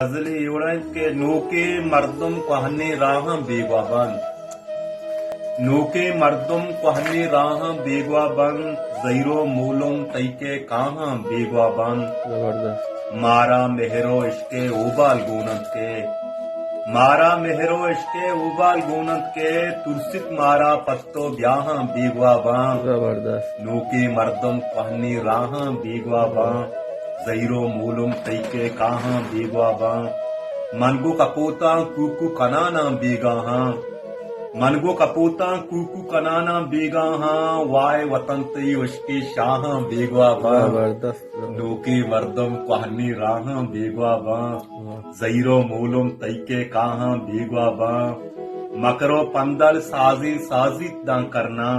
गजली एवढं के नोके मर्दम कहने राह बेगवाबन नोके मर्दम कहने राह बेगवाबन जैरो मूलम तैके कहाँ बेगवाबन जबरदस्त। मारा मेहरो इश्के उबाल गोनत के मारा मेहरो इश्के उबाल गोनत के तुरसिक मारा पत्तो ब्याह बेगवाबन जबरदस्त। नोके मर्दम कहने राह बेगवाबन जैरो मूलम तैके कहाँ बेगवाबा मनगो कपोता कुकु कनाना बेगाहा मनगो कपोता कुकु कनाना बेगाहा वाय वतन तई उसके शाह बेगवाबा जबरदस्त। नोके मर्दम कहनी राह बेगवाबा जैरो मूलम तैके कहाँ बेगवाबा मकरो पंदल साजी साजी दा करना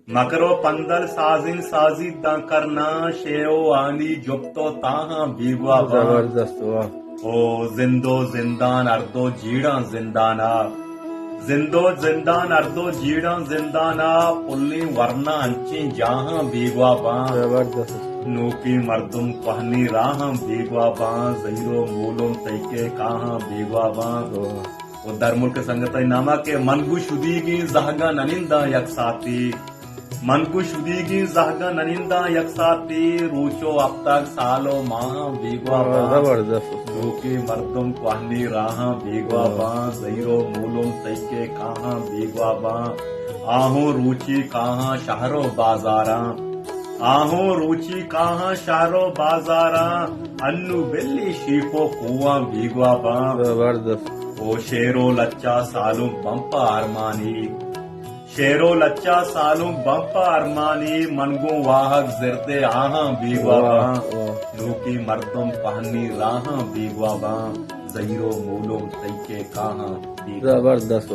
मकरो पंदल साजिन साजी दा करना शेओ आनी जुप्तो ताहा बीगवा जबरदस्त। वाह। ओ जिंदो जिंदान अर्दो जीड़ा जिंदाना जिंदो जिंदान अर्दो जीड़ा जिंदाना पुल्ली वरना अंची जहां बीगवा जबरदस्त। नोकी मर्दुम कहनी राह बीगवा जहीरो मूलुम तैके कहाँ बीगवा वो दरमुल के संगत नामा के मनगु शुदीगी जहगा ननिंदा यकसाती मनकु शुदीगी जहगा ननिंदा यकसाती रूचो अब तक सालो माह बीगवा जबरदस्त। नोकी मर्दुम कहनी राह बीगवा जहीरो मूलुम तैके कहाँ बीगवा आहो रुचि कहाँ शहरो बाजारा आहो रुचि कहाँ शहरो बाजारा अन्नु बेली शीको कुआ बीगवा जबरदस्त। ओ शेरो लच्चा सालू बंपा अरमानी शेरो लच्चा सालू बंपा अरमानी मनगो वाहक जिरते आहा बीगवा नूकी मर्दम पहनी राह बीगवा जहीरो मूलो तैके कहाँ जबरदस्त।